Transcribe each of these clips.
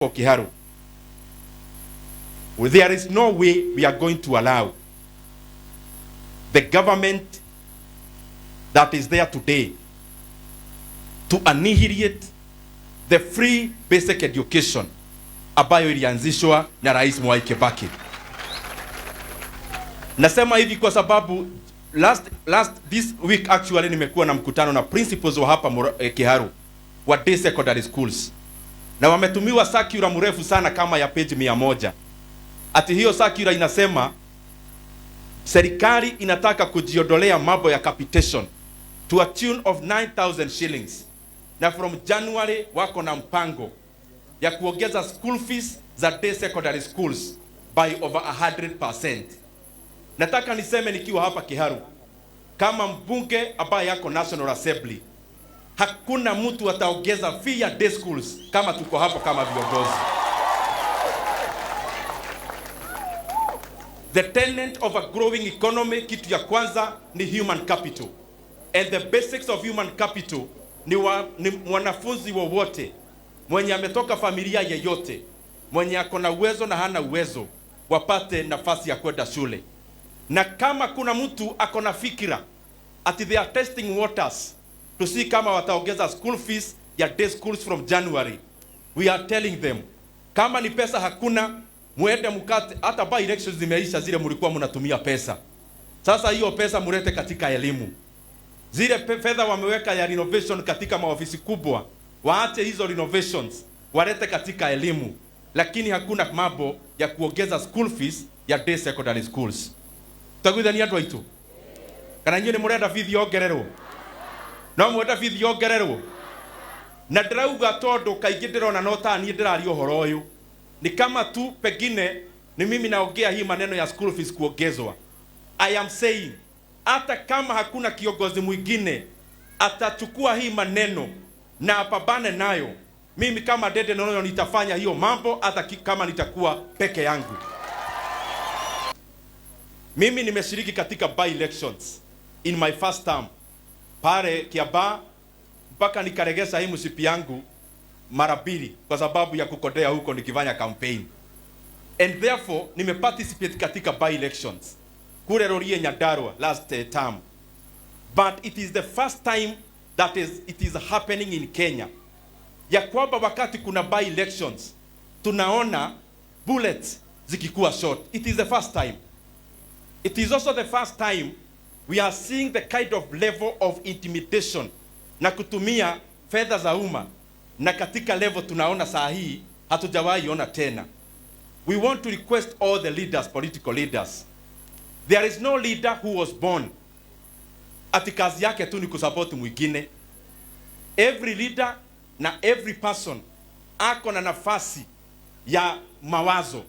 for Kiharu. There is no way we are going to allow the government that is there today to annihilate the free basic education ambayo ilianzishwa na Rais Mwai Kibaki. Nasema hivi kwa sababu this week actually nimekuwa na mkutano na principals wa hapa Kiharu wa day secondary schools, na wametumiwa circular mrefu sana kama ya page 100. Ati hiyo circular inasema serikali inataka kujiondolea mambo ya capitation to a tune of 9,000 shillings, na from January wako na mpango ya kuongeza school fees za day secondary schools by over 100%. Nataka niseme nikiwa hapa Kiharu kama mbunge ambaye yako National Assembly, hakuna mtu ataongeza fee ya day schools kama tuko hapo kama viongozi. The tenet of a growing economy, kitu ya kwanza ni human capital. And the basics of human capital ni mwanafunzi wowote mwenye ametoka familia yeyote, mwenye ako na uwezo na hana uwezo, wapate nafasi ya kwenda shule. Na kama kuna mtu ako na fikira ati they are testing waters to see kama wataongeza school fees ya day schools from January, we are telling them, kama ni pesa hakuna, muende mkate. Hata by elections zimeisha, zile mlikuwa mnatumia pesa, sasa hiyo pesa murete katika elimu. Zile fedha wameweka ya renovation katika maofisi kubwa, waache hizo renovations walete katika elimu, lakini hakuna mambo ya kuongeza school fees ya day secondary schools. Tagwithania andu aitu kana nyine murenda video ongererwo? No mwenda video ongererwo? Na ndirauga tondu kaingi ndirona no ta nie ndirario horo uyu, ni kama tu pengine ni mimi naongea hii maneno ya school fees kuongezwa. I am saying hata kama hakuna kiongozi mwingine atachukua hii maneno na apambane nayo, mimi kama Dede Nono nitafanya hiyo mambo hata kama nitakuwa peke yangu. Mimi nimeshiriki katika by elections in my first term pale Kiaba, mpaka nikaregesa hii msipi yangu mara 2 kwa sababu ya kukodea huko nikifanya campaign. And therefore nimeparticipate katika by elections kule Rorie Nyandarua last term. But it is the first time that it is happening in Kenya, ya kwamba wakati kuna by elections tunaona bullets zikikuwa short. It is the first time. It is also the first time we are seeing the kind of level of intimidation na kutumia fedha za umma, na katika level tunaona saa hii hatujawahi ona tena. We want to request all the leaders, political leaders, there is no leader who was born ati kazi yake tu ni kusupport mwingine. Every leader na every person ako na nafasi ya mawazo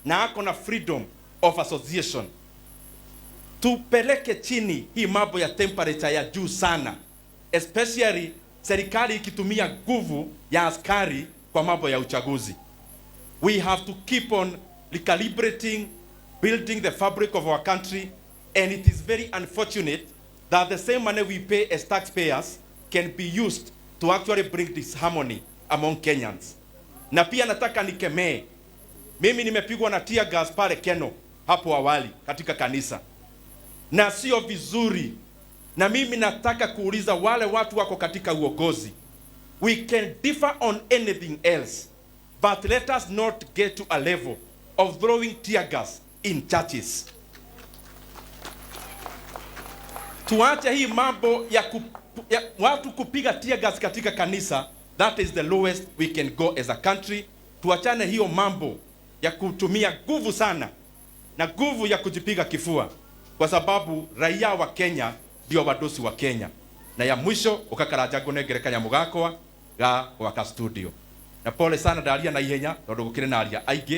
na ako na freedom of association. Tupeleke chini hii mambo ya temperature ya juu sana, especially serikali ikitumia nguvu ya askari kwa mambo ya uchaguzi. We have to keep on recalibrating, building the fabric of our country, and it is very unfortunate that the same money we pay as taxpayers can be used to actually bring disharmony among Kenyans. Na pia nataka nikemee, mimi nimepigwa na teargas pale Keno hapo awali katika kanisa, na sio vizuri. Na mimi nataka kuuliza wale watu wako katika uongozi, we can differ on anything else, but let us not get to a level of throwing teargas in churches. Tuache hii mambo ya watu kupiga teargas katika kanisa. That is the lowest we can go as a country. Tuachane hiyo mambo ya kutumia nguvu sana na nguvu ya kujipiga kifua, kwa sababu raia wa Kenya ndio wadosi wa Kenya. Na ya mwisho ukakarajago negerekanya mugakwa ga waka studio. Na pole sana daria na ihenya tondu gukire na aria aingi